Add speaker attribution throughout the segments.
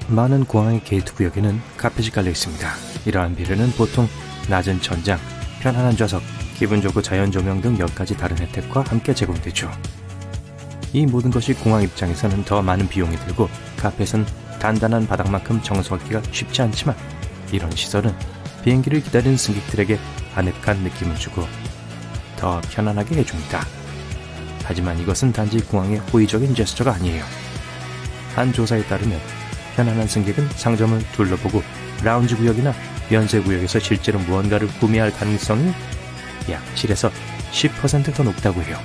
Speaker 1: 많은 공항의 게이트 구역에는 카펫이 깔려 있습니다. 이러한 비례는 보통 낮은 천장, 편안한 좌석, 기분 좋고 자연 조명 등 몇 가지 다른 혜택과 함께 제공되죠. 이 모든 것이 공항 입장에서는 더 많은 비용이 들고 카펫은 단단한 바닥만큼 청소하기가 쉽지 않지만 이런 시설은 비행기를 기다리는 승객들에게 아늑한 느낌을 주고 더 편안하게 해줍니다. 하지만 이것은 단지 공항의 호의적인 제스처가 아니에요. 한 조사에 따르면 편안한 승객은 상점을 둘러보고 라운지 구역이나 면세 구역에서 실제로 무언가를 구매할 가능성이 약 7에서 10% 더 높다고 해요.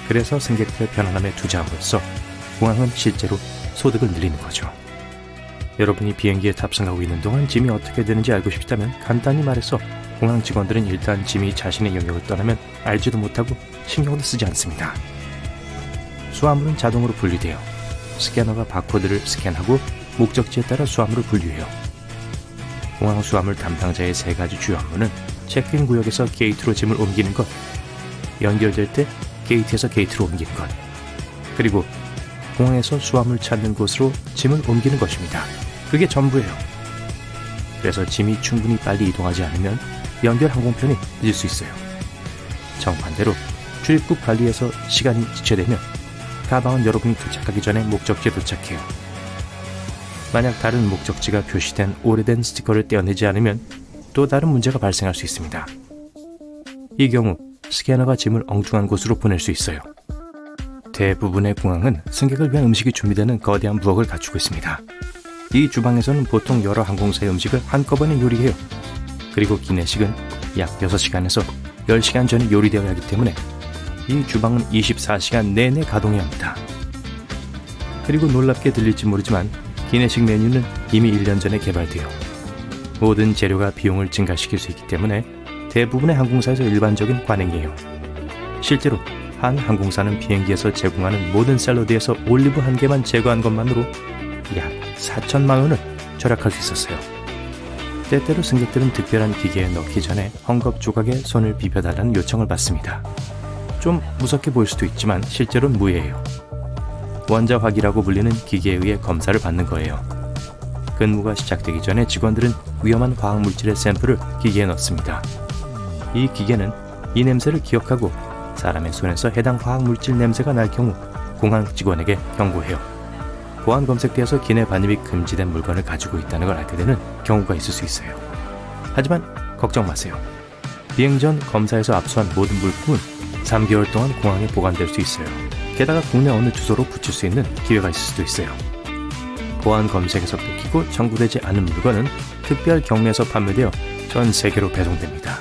Speaker 1: 그래서 승객들의 편안함에 투자함으로써 공항은 실제로 소득을 늘리는 거죠. 여러분이 비행기에 탑승하고 있는 동안 짐이 어떻게 되는지 알고 싶다면 간단히 말해서 공항 직원들은 일단 짐이 자신의 영역을 떠나면 알지도 못하고 신경도 쓰지 않습니다. 수화물은 자동으로 분리돼요. 스캐너가 바코드를 스캔하고 목적지에 따라 수화물을 분류해요. 공항 수화물 담당자의 3가지 주요 업무는 체크인 구역에서 게이트로 짐을 옮기는 것, 연결될 때 게이트에서 게이트로 옮기는 것, 그리고 공항에서 수화물 찾는 곳으로 짐을 옮기는 것입니다. 그게 전부예요. 그래서 짐이 충분히 빨리 이동하지 않으면 연결 항공편이 늦을 수 있어요. 정반대로 출입국 관리에서 시간이 지체되면 가방은 여러분이 도착하기 전에 목적지에 도착해요. 만약 다른 목적지가 표시된 오래된 스티커를 떼어내지 않으면 또 다른 문제가 발생할 수 있습니다. 이 경우 스캐너가 짐을 엉뚱한 곳으로 보낼 수 있어요. 대부분의 공항은 승객을 위한 음식이 준비되는 거대한 부엌을 갖추고 있습니다. 이 주방에서는 보통 여러 항공사의 음식을 한꺼번에 요리해요. 그리고 기내식은 약 6시간에서 10시간 전에 요리되어야 하기 때문에 이 주방은 24시간 내내 가동해야 합니다. 그리고 놀랍게 들릴지 모르지만 기내식 메뉴는 이미 1년 전에 개발되어 모든 재료가 비용을 증가시킬 수 있기 때문에 대부분의 항공사에서 일반적인 관행이에요. 실제로 한 항공사는 비행기에서 제공하는 모든 샐러드에서 올리브 1개만 제거한 것만으로 약 4천만 원을 절약할 수 있었어요. 때때로 승객들은 특별한 기계에 넣기 전에 헝겊 조각에 손을 비벼달라는 요청을 받습니다. 좀 무섭게 보일 수도 있지만 실제로는 무해예요. 원자화기라고 불리는 기계에 의해 검사를 받는 거예요. 근무가 시작되기 전에 직원들은 위험한 화학물질의 샘플을 기계에 넣습니다. 이 기계는 이 냄새를 기억하고 사람의 손에서 해당 화학물질 냄새가 날 경우 공항 직원에게 경고해요. 보안 검색대에서 기내 반입이 금지된 물건을 가지고 있다는 걸 알게 되는 경우가 있을 수 있어요. 하지만 걱정 마세요. 비행 전 검사에서 압수한 모든 물품은 3개월 동안 공항에 보관될 수 있어요. 게다가 국내 어느 주소로 붙일 수 있는 기회가 있을 수도 있어요. 보안 검색에서 뺏기고 청구되지 않은 물건은 특별 경매에서 판매되어 전 세계로 배송됩니다.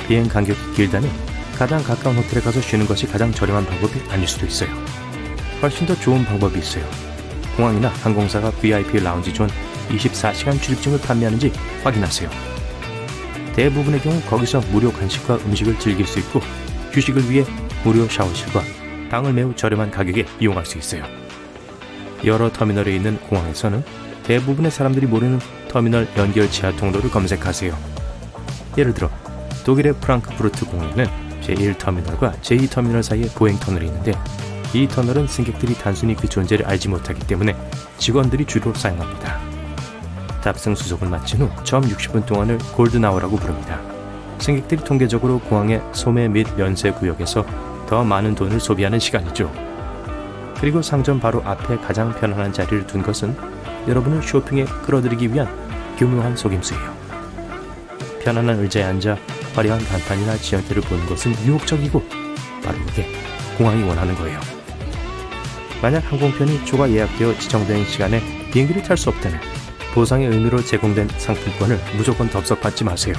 Speaker 1: 비행 간격이 길다면 가장 가까운 호텔에 가서 쉬는 것이 가장 저렴한 방법이 아닐 수도 있어요. 훨씬 더 좋은 방법이 있어요. 공항이나 항공사가 VIP 라운지 존 24시간 출입증을 판매하는지 확인하세요. 대부분의 경우 거기서 무료 간식과 음식을 즐길 수 있고 휴식을 위해 무료 샤워실과 방을 매우 저렴한 가격에 이용할 수 있어요. 여러 터미널에 있는 공항에서는 대부분의 사람들이 모르는 터미널 연결 지하 통로를 검색하세요. 예를 들어 독일의 프랑크푸르트 공항에는 제1터미널과 제2터미널 사이에 보행 터널이 있는데 이 터널은 승객들이 단순히 그 존재를 알지 못하기 때문에 직원들이 주로 사용합니다. 탑승 수속을 마친 후 처음 60분 동안을 골든아워라고 부릅니다. 승객들이 통계적으로 공항의 소매 및 면세 구역에서 더 많은 돈을 소비하는 시간이죠. 그리고 상점 바로 앞에 가장 편안한 자리를 둔 것은 여러분을 쇼핑에 끌어들이기 위한 교묘한 속임수예요. 편안한 의자에 앉아 화려한 간판이나 지형대를 보는 것은 유혹적이고 바로 그게 공항이 원하는 거예요. 만약 항공편이 초과 예약되어 지정된 시간에 비행기를 탈 수 없다면 보상의 의미로 제공된 상품권을 무조건 덥석받지 마세요.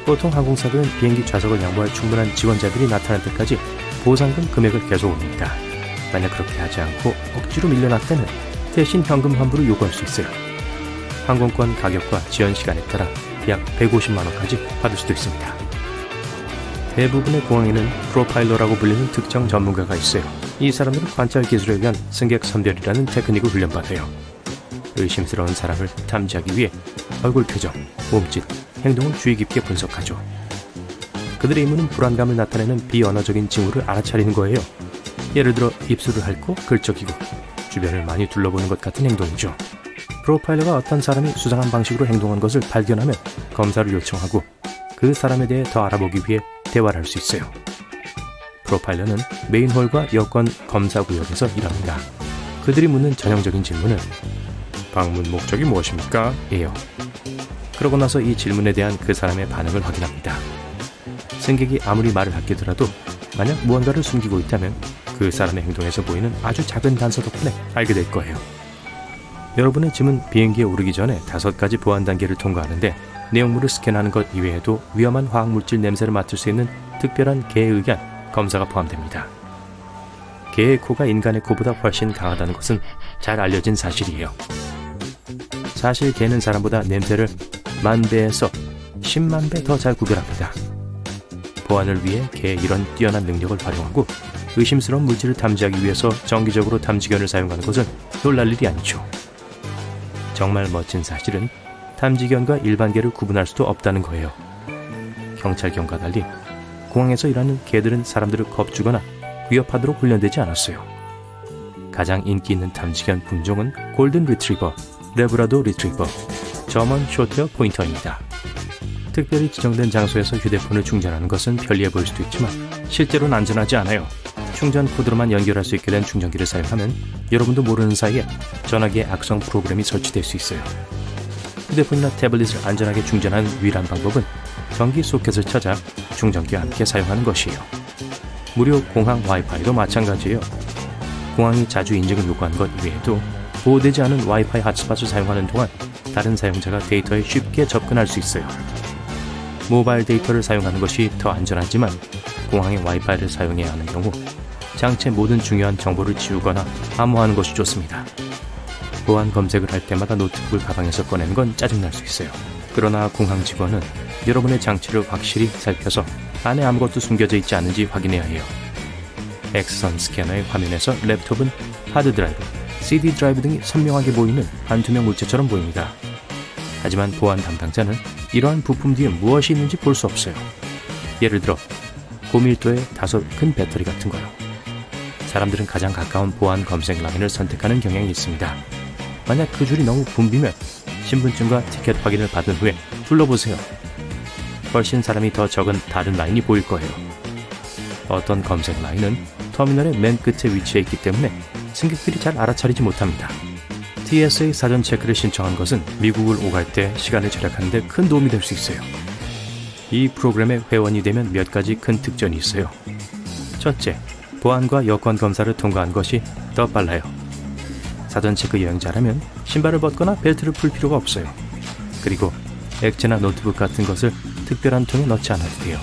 Speaker 1: 보통 항공사들은 비행기 좌석을 양보할 충분한 지원자들이 나타날 때까지 보상금 금액을 계속 올립니다. 만약 그렇게 하지 않고 억지로 밀려났다면 대신 현금 환불을 요구할 수 있어요. 항공권 가격과 지연 시간에 따라 약 150만 원까지 받을 수도 있습니다. 대부분의 공항에는 프로파일러라고 불리는 특정 전문가가 있어요. 이 사람들은 관찰 기술에 의한 승객 선별이라는 테크닉을 훈련받아요. 의심스러운 사람을 탐지하기 위해 얼굴 표정, 몸짓, 행동을 주의 깊게 분석하죠. 그들의 임무는 불안감을 나타내는 비언어적인 징후를 알아차리는 거예요. 예를 들어 입술을 핥고 긁적이고 주변을 많이 둘러보는 것 같은 행동이죠. 프로파일러가 어떤 사람이 수상한 방식으로 행동한 것을 발견하면 검사를 요청하고 그 사람에 대해 더 알아보기 위해 대화를 할 수 있어요. 프로파일러는 메인홀과 여권 검사 구역에서 일합니다. 그들이 묻는 전형적인 질문은 방문 목적이 무엇입니까? 예요. 그러고 나서 이 질문에 대한 그 사람의 반응을 확인합니다. 승객이 아무리 말을 아끼더라도 만약 무언가를 숨기고 있다면 그 사람의 행동에서 보이는 아주 작은 단서 덕분에 알게 될 거예요. 여러분의 짐은 비행기에 오르기 전에 5가지 보안 단계를 통과하는데 내용물을 스캔하는 것 이외에도 위험한 화학물질 냄새를 맡을 수 있는 특별한 개의 의견 검사가 포함됩니다. 개의 코가 인간의 코보다 훨씬 강하다는 것은 잘 알려진 사실이에요. 사실 개는 사람보다 냄새를 10,000배에서 100,000배 더 잘 구별합니다. 보안을 위해 개의 이런 뛰어난 능력을 활용하고 의심스러운 물질을 탐지하기 위해서 정기적으로 탐지견을 사용하는 것은 놀랄 일이 아니죠. 정말 멋진 사실은 탐지견과 일반 개를 구분할 수도 없다는 거예요. 경찰견과 달리 공항에서 일하는 개들은 사람들을 겁주거나 위협하도록 훈련되지 않았어요. 가장 인기 있는 탐지견 품종은 골든 리트리버, 레브라도 리트리버, 저먼 쇼트헤어 포인터입니다. 특별히 지정된 장소에서 휴대폰을 충전하는 것은 편리해 보일 수도 있지만 실제로는 안전하지 않아요. 충전 코드로만 연결할 수 있게 된 충전기를 사용하면 여러분도 모르는 사이에 전화기에 악성 프로그램이 설치될 수 있어요. 휴대폰이나 태블릿을 안전하게 충전하는 유일한 방법은 전기 소켓을 찾아 충전기와 함께 사용하는 것이에요. 무료 공항 와이파이도 마찬가지예요. 공항이 자주 인증을 요구하는 것 이외에도 보호되지 않은 와이파이 핫스팟을 사용하는 동안 다른 사용자가 데이터에 쉽게 접근할 수 있어요. 모바일 데이터를 사용하는 것이 더 안전하지만 공항의 와이파이를 사용해야 하는 경우 장치의 모든 중요한 정보를 지우거나 암호하는 것이 좋습니다. 보안 검색을 할 때마다 노트북을 가방에서 꺼내는 건 짜증날 수 있어요. 그러나 공항 직원은 여러분의 장치를 확실히 살펴서 안에 아무것도 숨겨져 있지 않은지 확인해야 해요. X선 스캐너의 화면에서 랩톱은 하드드라이브, CD 드라이브 등이 선명하게 보이는 반투명 물체처럼 보입니다. 하지만 보안 담당자는 이러한 부품 뒤에 무엇이 있는지 볼 수 없어요. 예를 들어 고밀도의 다소 큰 배터리 같은 거요. 사람들은 가장 가까운 보안 검색 라인을 선택하는 경향이 있습니다. 만약 그 줄이 너무 붐비면 신분증과 티켓 확인을 받은 후에 둘러보세요. 훨씬 사람이 더 적은 다른 라인이 보일 거예요. 어떤 검색 라인은 터미널의 맨 끝에 위치해 있기 때문에 승객들이 잘 알아차리지 못합니다. TSA 사전 체크를 신청한 것은 미국을 오갈 때 시간을 절약하는 데 큰 도움이 될 수 있어요. 이 프로그램의 회원이 되면 몇 가지 큰 특전이 있어요. 첫째, 보안과 여권 검사를 통과한 것이 더 빨라요. 사전 체크 여행자라면 신발을 벗거나 벨트를 풀 필요가 없어요. 그리고 액체나 노트북 같은 것을 특별한 통에 넣지 않아도 돼요.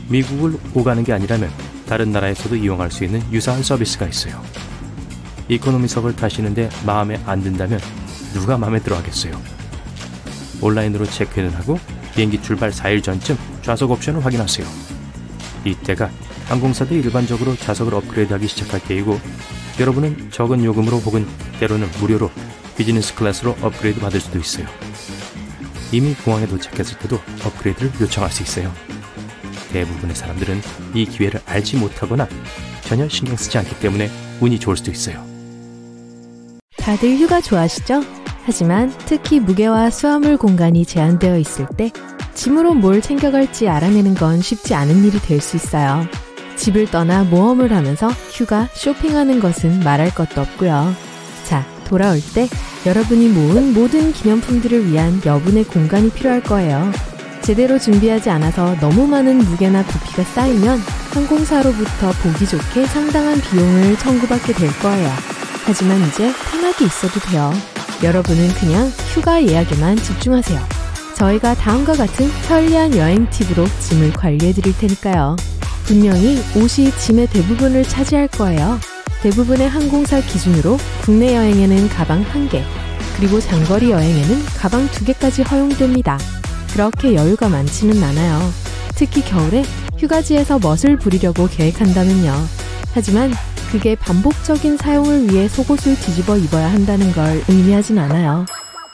Speaker 1: 미국을 오가는 게 아니라면 다른 나라에서도 이용할 수 있는 유사한 서비스가 있어요. 이코노미석을 타시는데 마음에 안 든다면 누가 마음에 들어 하겠어요. 온라인으로 체크인을 하고 비행기 출발 4일 전쯤 좌석 옵션을 확인하세요. 이때가 항공사들이 일반적으로 좌석을 업그레이드하기 시작할 때이고 여러분은 적은 요금으로 혹은 때로는 무료로 비즈니스 클래스로 업그레이드 받을 수도 있어요. 이미 공항에 도착했을 때도 업그레이드를 요청할 수 있어요. 대부분의 사람들은 이 기회를 알지 못하거나 전혀 신경 쓰지 않기 때문에 운이 좋을 수도 있어요.
Speaker 2: 다들 휴가 좋아하시죠? 하지만 특히 무게와 수화물 공간이 제한되어 있을 때 짐으로 뭘 챙겨갈지 알아내는 건 쉽지 않은 일이 될 수 있어요. 집을 떠나 모험을 하면서 휴가, 쇼핑하는 것은 말할 것도 없고요. 자, 돌아올 때 여러분이 모은 모든 기념품들을 위한 여분의 공간이 필요할 거예요. 제대로 준비하지 않아서 너무 많은 무게나 부피가 쌓이면 항공사로부터 보기 좋게 상당한 비용을 청구받게 될 거예요. 하지만 이제 편하게 있어도 돼요. 여러분은 그냥 휴가 예약에만 집중하세요. 저희가 다음과 같은 편리한 여행 팁으로 짐을 관리해 드릴 테니까요. 분명히 옷이 짐의 대부분을 차지할 거예요. 대부분의 항공사 기준으로 국내 여행에는 가방 1개, 그리고 장거리 여행에는 가방 2개까지 허용됩니다. 그렇게 여유가 많지는 않아요. 특히 겨울에 휴가지에서 멋을 부리려고 계획한다면요. 하지만 그게 반복적인 사용을 위해 속옷을 뒤집어 입어야 한다는 걸 의미하진 않아요.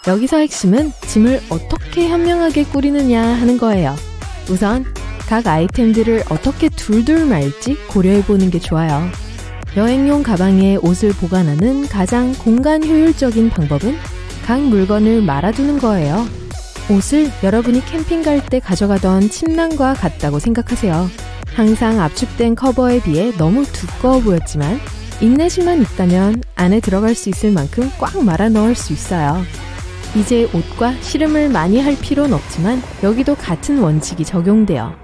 Speaker 2: 여기서 핵심은 짐을 어떻게 현명하게 꾸리느냐 하는 거예요. 우선 각 아이템들을 어떻게 둘둘 말지 고려해보는 게 좋아요. 여행용 가방에 옷을 보관하는 가장 공간 효율적인 방법은 각 물건을 말아두는 거예요. 옷을 여러분이 캠핑 갈 때 가져가던 침낭과 같다고 생각하세요. 항상 압축된 커버에 비해 너무 두꺼워 보였지만 인내심만 있다면 안에 들어갈 수 있을 만큼 꽉 말아 넣을 수 있어요. 이제 옷과 씨름을 많이 할 필요는 없지만 여기도 같은 원칙이 적용돼요.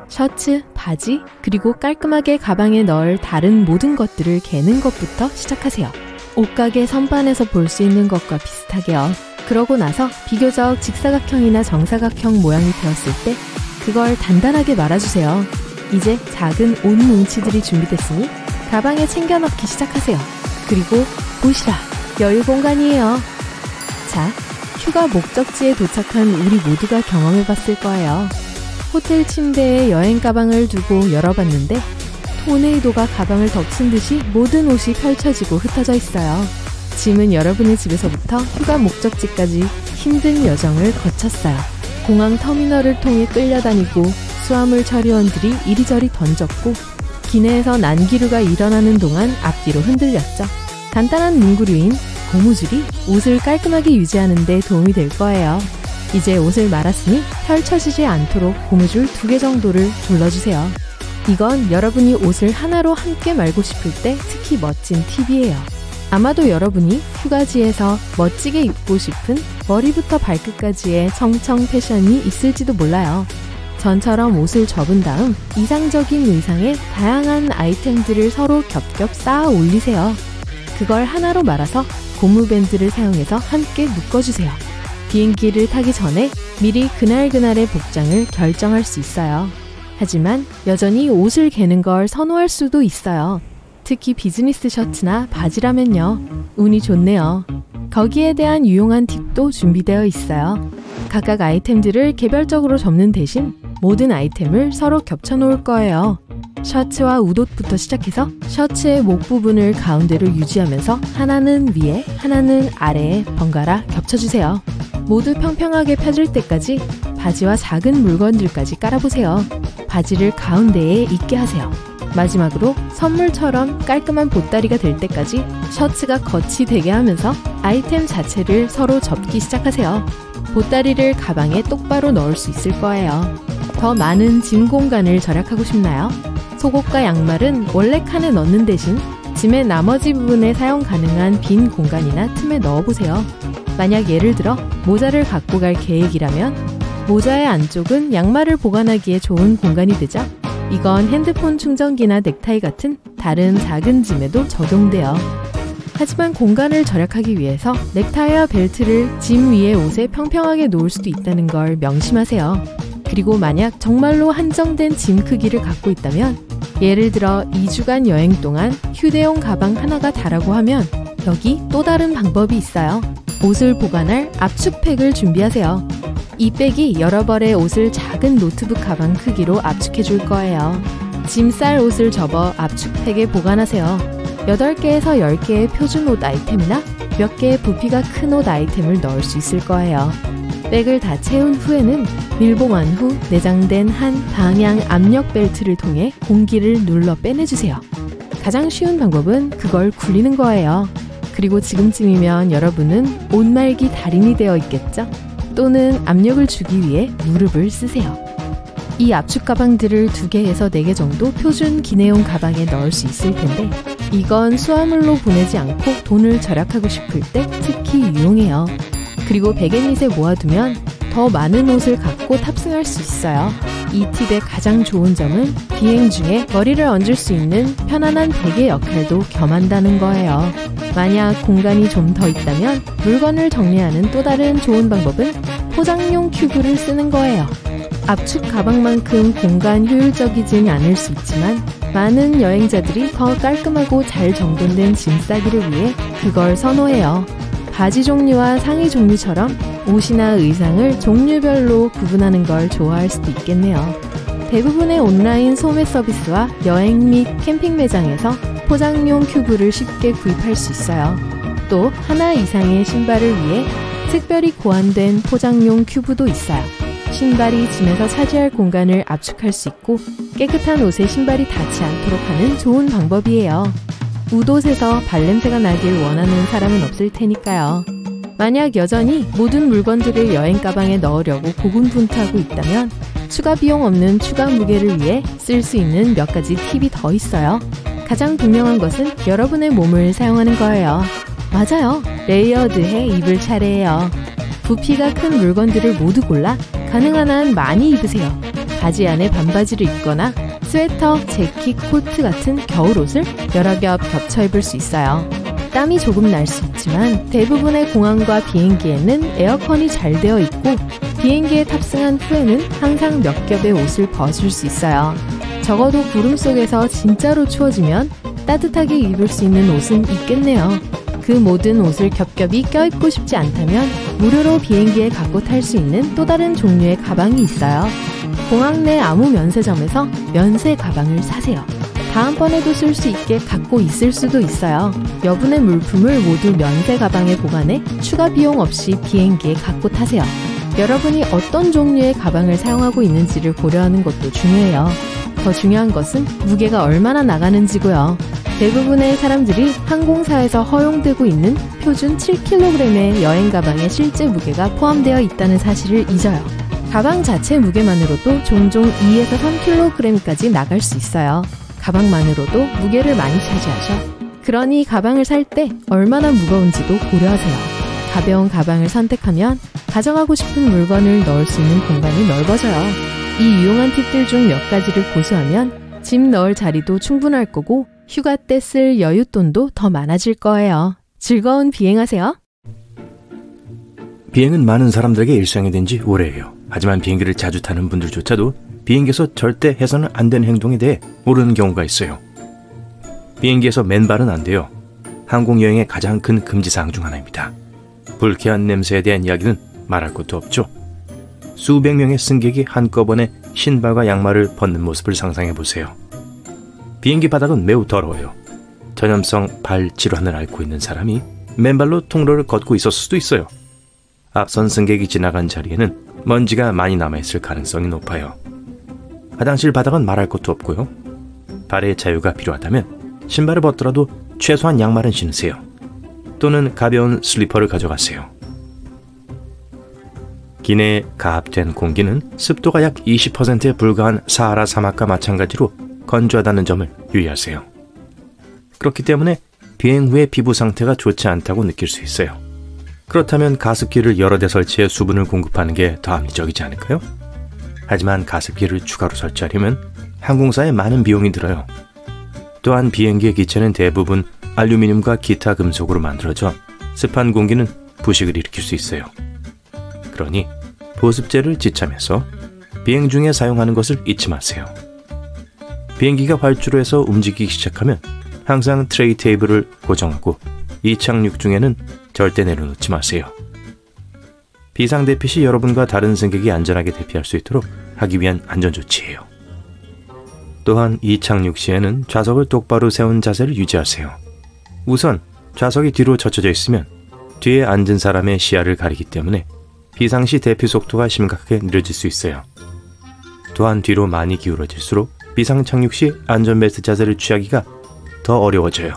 Speaker 2: 셔츠, 바지, 그리고 깔끔하게 가방에 넣을 다른 모든 것들을 개는 것부터 시작하세요. 옷가게 선반에서 볼 수 있는 것과 비슷하게요. 그러고 나서 비교적 직사각형이나 정사각형 모양이 되었을 때 그걸 단단하게 말아주세요. 이제 작은 옷 뭉치들이 준비됐으니 가방에 챙겨 넣기 시작하세요. 그리고 보시라, 여유 공간이에요. 자, 휴가 목적지에 도착한 우리 모두가 경험해봤을 거예요. 호텔 침대에 여행 가방을 두고 열어봤는데 토네이도가 가방을 덮친 듯이 모든 옷이 펼쳐지고 흩어져 있어요. 짐은 여러분의 집에서부터 휴가 목적지까지 힘든 여정을 거쳤어요. 공항 터미널을 통해 끌려다니고 수화물 처리원들이 이리저리 던졌고 기내에서 난기류가 일어나는 동안 앞뒤로 흔들렸죠. 간단한 문구류인 고무줄이 옷을 깔끔하게 유지하는 데 도움이 될 거예요. 이제 옷을 말았으니 펼쳐지지 않도록 고무줄 2개 정도를 둘러주세요. 이건 여러분이 옷을 하나로 함께 말고 싶을 때 특히 멋진 팁이에요. 아마도 여러분이 휴가지에서 멋지게 입고 싶은 머리부터 발끝까지의 청청 패션이 있을지도 몰라요. 전처럼 옷을 접은 다음 이상적인 의상에 다양한 아이템들을 서로 겹겹 쌓아 올리세요. 그걸 하나로 말아서 고무밴드를 사용해서 함께 묶어주세요. 비행기를 타기 전에 미리 그날그날의 복장을 결정할 수 있어요. 하지만 여전히 옷을 개는 걸 선호할 수도 있어요. 특히 비즈니스 셔츠나 바지라면요. 운이 좋네요. 거기에 대한 유용한 팁도 준비되어 있어요. 각각 아이템들을 개별적으로 접는 대신 모든 아이템을 서로 겹쳐 놓을 거예요. 셔츠와 웃옷부터 시작해서 셔츠의 목 부분을 가운데로 유지하면서 하나는 위에, 하나는 아래에 번갈아 겹쳐주세요. 모두 평평하게 펴질 때까지 바지와 작은 물건들까지 깔아보세요. 바지를 가운데에 있게 하세요. 마지막으로 선물처럼 깔끔한 보따리가 될 때까지 셔츠가 겉이 되게 하면서 아이템 자체를 서로 접기 시작하세요. 보따리를 가방에 똑바로 넣을 수 있을 거예요. 더 많은 짐 공간을 절약하고 싶나요? 속옷과 양말은 원래 칸에 넣는 대신 짐의 나머지 부분에 사용 가능한 빈 공간이나 틈에 넣어보세요. 만약 예를 들어 모자를 갖고 갈 계획이라면 모자의 안쪽은 양말을 보관하기에 좋은 공간이 되죠. 이건 핸드폰 충전기나 넥타이 같은 다른 작은 짐에도 적용돼요. 하지만 공간을 절약하기 위해서 넥타이와 벨트를 짐 위에 옷에 평평하게 놓을 수도 있다는 걸 명심하세요. 그리고 만약 정말로 한정된 짐 크기를 갖고 있다면 예를 들어 2주간 여행 동안 휴대용 가방 하나가 다라고 하면 여기 또 다른 방법이 있어요. 옷을 보관할 압축팩을 준비하세요. 이 백이 여러 벌의 옷을 작은 노트북 가방 크기로 압축해 줄 거예요. 짐 쌀 옷을 접어 압축팩에 보관하세요. 8개에서 10개의 표준 옷 아이템이나 몇 개의 부피가 큰 옷 아이템을 넣을 수 있을 거예요. 백을 다 채운 후에는 밀봉한 후 내장된 한 방향 압력 벨트를 통해 공기를 눌러 빼내주세요. 가장 쉬운 방법은 그걸 굴리는 거예요. 그리고 지금쯤이면 여러분은 옷 말기 달인이 되어 있겠죠? 또는 압력을 주기 위해 무릎을 쓰세요. 이 압축 가방들을 2개에서 4개 정도 표준 기내용 가방에 넣을 수 있을 텐데 이건 수화물로 보내지 않고 돈을 절약하고 싶을 때 특히 유용해요. 그리고 베개 밑에 모아두면 더 많은 옷을 갖고 탑승할 수 있어요. 이 팁의 가장 좋은 점은 비행 중에 머리를 얹을 수 있는 편안한 베개 역할도 겸한다는 거예요. 만약 공간이 좀 더 있다면 물건을 정리하는 또 다른 좋은 방법은 포장용 큐브를 쓰는 거예요. 압축 가방만큼 공간 효율적이진 않을 수 있지만 많은 여행자들이 더 깔끔하고 잘 정돈된 짐 싸기를 위해 그걸 선호해요. 바지 종류와 상의 종류처럼 옷이나 의상을 종류별로 구분하는 걸 좋아할 수도 있겠네요. 대부분의 온라인 소매 서비스와 여행 및 캠핑 매장에서 포장용 큐브를 쉽게 구입할 수 있어요. 또 하나 이상의 신발을 위해 특별히 고안된 포장용 큐브도 있어요. 신발이 짐에서 차지할 공간을 압축할 수 있고 깨끗한 옷에 신발이 닿지 않도록 하는 좋은 방법이에요. 웃옷에서 발냄새가 나길 원하는 사람은 없을 테니까요. 만약 여전히 모든 물건들을 여행 가방에 넣으려고 고군분투하고 있다면 추가 비용 없는 추가 무게를 위해 쓸 수 있는 몇 가지 팁이 더 있어요. 가장 분명한 것은 여러분의 몸을 사용하는 거예요. 맞아요. 레이어드해 입을 차례예요. 부피가 큰 물건들을 모두 골라 가능한 한 많이 입으세요. 바지 안에 반바지를 입거나 스웨터, 재킷, 코트 같은 겨울옷을 여러 겹 겹쳐 입을 수 있어요. 땀이 조금 날 수 있지만 대부분의 공항과 비행기에는 에어컨이 잘 되어 있고 비행기에 탑승한 후에는 항상 몇 겹의 옷을 벗을 수 있어요. 적어도 구름 속에서 진짜로 추워지면 따뜻하게 입을 수 있는 옷은 있겠네요. 그 모든 옷을 겹겹이 껴입고 싶지 않다면 무료로 비행기에 갖고 탈 수 있는 또 다른 종류의 가방이 있어요. 공항 내 아무 면세점에서 면세 가방을 사세요. 다음번에도 쓸 수 있게 갖고 있을 수도 있어요. 여분의 물품을 모두 면세 가방에 보관해 추가 비용 없이 비행기에 갖고 타세요. 여러분이 어떤 종류의 가방을 사용하고 있는지를 고려하는 것도 중요해요. 더 중요한 것은 무게가 얼마나 나가는지고요. 대부분의 사람들이 항공사에서 허용되고 있는 표준 7kg의 여행 가방에 실제 무게가 포함되어 있다는 사실을 잊어요. 가방 자체 무게만으로도 종종 2에서 3kg까지 나갈 수 있어요. 가방만으로도 무게를 많이 차지하죠. 그러니 가방을 살 때 얼마나 무거운지도 고려하세요. 가벼운 가방을 선택하면 가져가고 싶은 물건을 넣을 수 있는 공간이 넓어져요. 이 유용한 팁들 중 몇 가지를 고수하면 짐 넣을 자리도 충분할 거고 휴가 때 쓸 여윳돈도 더 많아질 거예요. 즐거운 비행하세요.
Speaker 1: 비행은 많은 사람들에게 일상이 된 지 오래예요. 하지만 비행기를 자주 타는 분들조차도 비행기에서 절대 해서는 안 되는 행동에 대해 모르는 경우가 있어요. 비행기에서 맨발은 안 돼요. 항공여행의 가장 큰 금지사항 중 하나입니다. 불쾌한 냄새에 대한 이야기는 말할 것도 없죠. 수백 명의 승객이 한꺼번에 신발과 양말을 벗는 모습을 상상해보세요. 비행기 바닥은 매우 더러워요. 전염성 발 질환을 앓고 있는 사람이 맨발로 통로를 걷고 있었을 수도 있어요. 앞선 승객이 지나간 자리에는 먼지가 많이 남아있을 가능성이 높아요. 화장실 바닥은 말할 것도 없고요. 발의 자유가 필요하다면 신발을 벗더라도 최소한 양말은 신으세요. 또는 가벼운 슬리퍼를 가져가세요. 기내에 가압된 공기는 습도가 약 20%에 불과한 사하라 사막과 마찬가지로 건조하다는 점을 유의하세요. 그렇기 때문에 비행 후에 피부 상태가 좋지 않다고 느낄 수 있어요. 그렇다면 가습기를 여러 대 설치해 수분을 공급하는 게 더 합리적이지 않을까요? 하지만 가습기를 추가로 설치하려면 항공사에 많은 비용이 들어요. 또한 비행기의 기체는 대부분 알루미늄과 기타 금속으로 만들어져 습한 공기는 부식을 일으킬 수 있어요. 그러니 보습제를 지참해서 비행 중에 사용하는 것을 잊지 마세요. 비행기가 활주로 해서 움직이기 시작하면 항상 트레이 테이블을 고정하고 이착륙 중에는 절대 내려놓지 마세요. 비상대피 시 여러분과 다른 승객이 안전하게 대피할 수 있도록 하기 위한 안전조치예요. 또한 이착륙 시에는 좌석을 똑바로 세운 자세를 유지하세요. 우선 좌석이 뒤로 젖혀져 있으면 뒤에 앉은 사람의 시야를 가리기 때문에 비상시 대피 속도가 심각하게 느려질 수 있어요. 또한 뒤로 많이 기울어질수록 비상착륙 시 안전벨트 자세를 취하기가 더 어려워져요.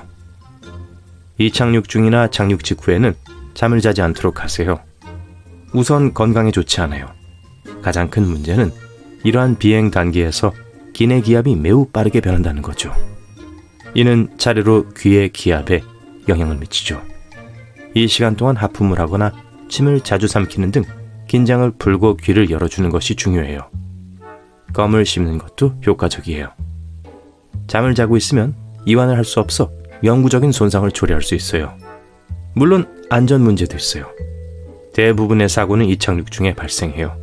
Speaker 1: 이착륙 중이나 착륙 직후에는 잠을 자지 않도록 하세요. 우선 건강에 좋지 않아요. 가장 큰 문제는 이러한 비행 단계에서 기내 기압이 매우 빠르게 변한다는 거죠. 이는 차례로 귀의 기압에 영향을 미치죠. 이 시간 동안 하품을 하거나 침을 자주 삼키는 등 긴장을 풀고 귀를 열어주는 것이 중요해요. 껌을 씹는 것도 효과적이에요. 잠을 자고 있으면 이완을 할 수 없어 영구적인 손상을 초래할 수 있어요. 물론 안전 문제도 있어요. 대부분의 사고는 이착륙 중에 발생해요.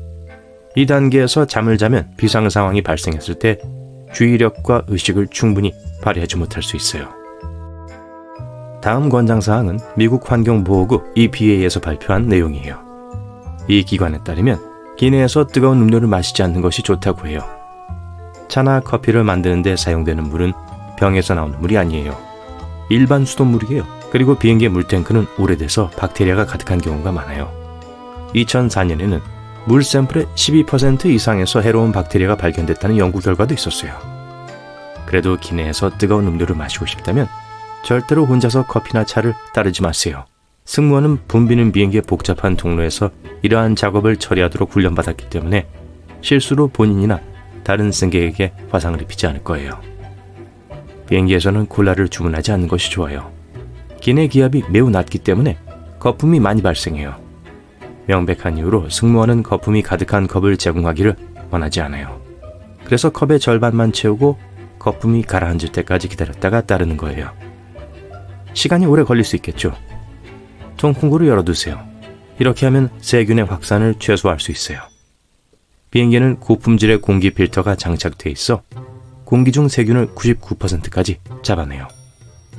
Speaker 1: 이 단계에서 잠을 자면 비상 상황이 발생했을 때 주의력과 의식을 충분히 발휘하지 못할 수 있어요. 다음 권장사항은 미국 환경보호국 EPA에서 발표한 내용이에요. 이 기관에 따르면 기내에서 뜨거운 음료를 마시지 않는 것이 좋다고 해요. 차나 커피를 만드는 데 사용되는 물은 병에서 나오는 물이 아니에요. 일반 수돗물이에요. 그리고 비행기의 물탱크는 오래돼서 박테리아가 가득한 경우가 많아요. 2004년에는 물 샘플의 12% 이상에서 해로운 박테리아가 발견됐다는 연구 결과도 있었어요. 그래도 기내에서 뜨거운 음료를 마시고 싶다면 절대로 혼자서 커피나 차를 따르지 마세요. 승무원은 붐비는 비행기의 복잡한 통로에서 이러한 작업을 처리하도록 훈련받았기 때문에 실수로 본인이나 다른 승객에게 화상을 입히지 않을 거예요. 비행기에서는 콜라를 주문하지 않는 것이 좋아요. 기내 기압이 매우 낮기 때문에 거품이 많이 발생해요. 명백한 이유로 승무원은 거품이 가득한 컵을 제공하기를 원하지 않아요. 그래서 컵의 절반만 채우고 거품이 가라앉을 때까지 기다렸다가 따르는 거예요. 시간이 오래 걸릴 수 있겠죠. 통풍구를 열어두세요. 이렇게 하면 세균의 확산을 최소화할 수 있어요. 비행기에는 고품질의 공기 필터가 장착돼 있어 공기 중 세균을 99%까지 잡아내요.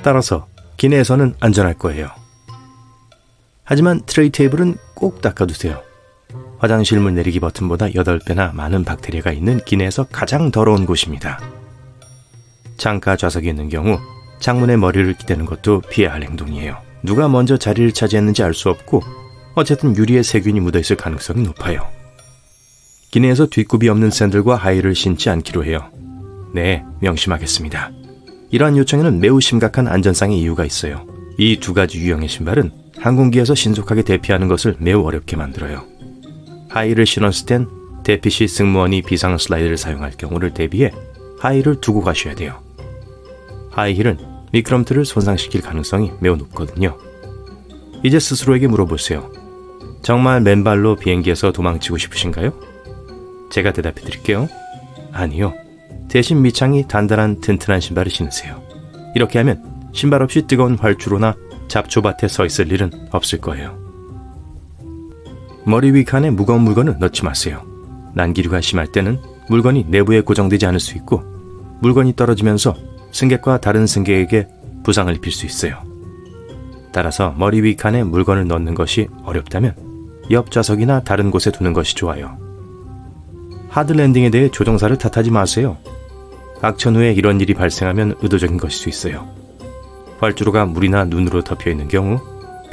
Speaker 1: 따라서 기내에서는 안전할 거예요. 하지만 트레이 테이블은 꼭 닦아두세요. 화장실 문 내리기 버튼보다 8배나 많은 박테리아가 있는 기내에서 가장 더러운 곳입니다. 창가 좌석이 있는 경우 창문에 머리를 기대는 것도 피해야 할 행동이에요. 누가 먼저 자리를 차지했는지 알 수 없고 어쨌든 유리에 세균이 묻어있을 가능성이 높아요. 기내에서 뒷굽이 없는 샌들과 하이힐을 신지 않기로 해요. 네, 명심하겠습니다. 이러한 요청에는 매우 심각한 안전상의 이유가 있어요. 이 두 가지 유형의 신발은 항공기에서 신속하게 대피하는 것을 매우 어렵게 만들어요. 하이힐을 신었을 땐 대피 시 승무원이 비상 슬라이드를 사용할 경우를 대비해 하이힐을 두고 가셔야 돼요. 하이힐은 미끄럼틀을 손상시킬 가능성이 매우 높거든요. 이제 스스로에게 물어보세요. 정말 맨발로 비행기에서 도망치고 싶으신가요? 제가 대답해 드릴게요. 아니요. 대신 밑창이 단단한 튼튼한 신발을 신으세요. 이렇게 하면 신발 없이 뜨거운 활주로나 잡초밭에 서 있을 일은 없을 거예요. 머리 위 칸에 무거운 물건을 넣지 마세요. 난기류가 심할 때는 물건이 내부에 고정되지 않을 수 있고 물건이 떨어지면서 승객과 다른 승객에게 부상을 입힐 수 있어요. 따라서 머리 위 칸에 물건을 넣는 것이 어렵다면 옆 좌석이나 다른 곳에 두는 것이 좋아요. 하드 랜딩에 대해 조종사를 탓하지 마세요. 악천 후에 이런 일이 발생하면 의도적인 것일 수 있어요. 활주로가 물이나 눈으로 덮여 있는 경우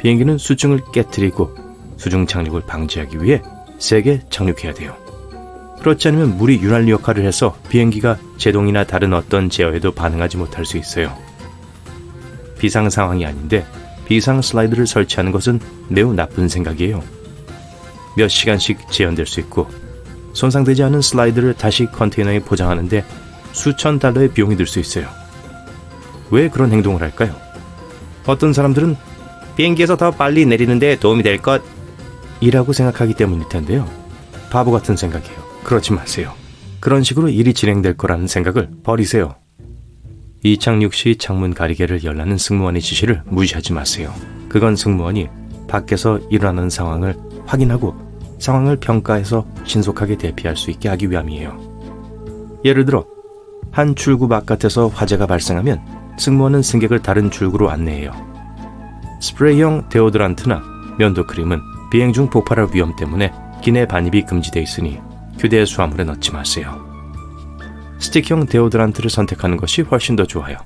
Speaker 1: 비행기는 수증을 깨트리고 수중 착륙을 방지하기 위해 세게 착륙해야 돼요. 그렇지 않으면 물이 윤활유 역할을 해서 비행기가 제동이나 다른 어떤 제어에도 반응하지 못할 수 있어요. 비상 상황이 아닌데 비상 슬라이드를 설치하는 것은 매우 나쁜 생각이에요. 몇 시간씩 재현될 수 있고 손상되지 않은 슬라이드를 다시 컨테이너에 포장하는데 수천 달러의 비용이 들 수 있어요. 왜 그런 행동을 할까요? 어떤 사람들은 비행기에서 더 빨리 내리는 데 도움이 될 것 이라고 생각하기 때문일 텐데요. 바보 같은 생각이에요. 그러지 마세요. 그런 식으로 일이 진행될 거라는 생각을 버리세요. 이착륙 시 창문 가리개를 열라는 승무원의 지시를 무시하지 마세요. 그건 승무원이 밖에서 일어나는 상황을 확인하고 상황을 평가해서 신속하게 대피할 수 있게 하기 위함이에요. 예를 들어 한 출구 바깥에서 화재가 발생하면 승무원은 승객을 다른 출구로 안내해요. 스프레이형 데오드란트나 면도크림은 비행 중 폭발할 위험 때문에 기내 반입이 금지되어 있으니 휴대 수화물에 넣지 마세요. 스틱형 데오드란트를 선택하는 것이 훨씬 더 좋아요.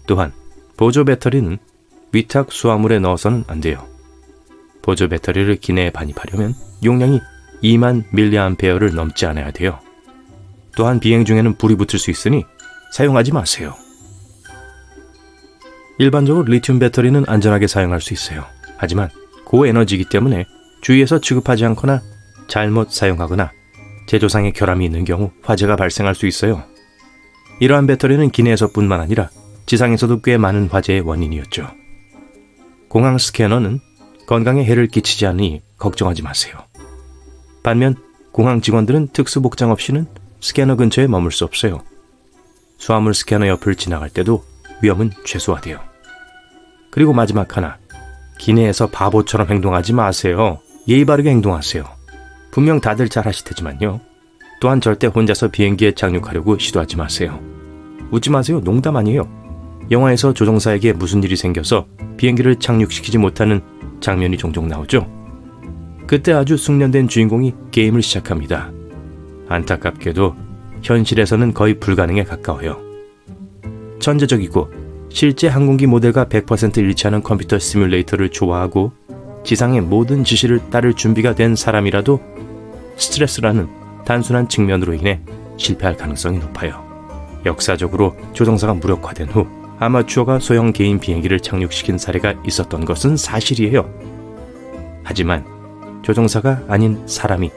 Speaker 1: 또한 보조 배터리는 위탁 수화물에 넣어서는 안 돼요. 보조 배터리를 기내에 반입하려면 용량이 2만 mAh를 넘지 않아야 돼요. 또한 비행 중에는 불이 붙을 수 있으니 사용하지 마세요. 일반적으로 리튬 배터리는 안전하게 사용할 수 있어요. 하지만 고에너지이기 때문에 주위에서 취급하지 않거나 잘못 사용하거나 제조상의 결함이 있는 경우 화재가 발생할 수 있어요. 이러한 배터리는 기내에서뿐만 아니라 지상에서도 꽤 많은 화재의 원인이었죠. 공항 스캐너는 건강에 해를 끼치지 않으니 걱정하지 마세요. 반면 공항 직원들은 특수복장 없이는 스캐너 근처에 머물 수 없어요. 수화물 스캐너 옆을 지나갈 때도 위험은 최소화돼요. 그리고 마지막 하나, 기내에서 바보처럼 행동하지 마세요. 예의 바르게 행동하세요. 분명 다들 잘 하실 테지만요. 또한 절대 혼자서 비행기에 착륙하려고 시도하지 마세요. 웃지 마세요. 농담 아니에요. 영화에서 조종사에게 무슨 일이 생겨서 비행기를 착륙시키지 못하는 장면이 종종 나오죠. 그때 아주 숙련된 주인공이 게임을 시작합니다. 안타깝게도 현실에서는 거의 불가능에 가까워요. 천재적이고 실제 항공기 모델과 100% 일치하는 컴퓨터 시뮬레이터를 좋아하고 지상의 모든 지시를 따를 준비가 된 사람이라도 스트레스라는 단순한 측면으로 인해 실패할 가능성이 높아요. 역사적으로 조종사가 무력화된 후 아마추어가 소형 개인 비행기를 착륙시킨 사례가 있었던 것은 사실이에요. 하지만 조종사가 아닌 사람이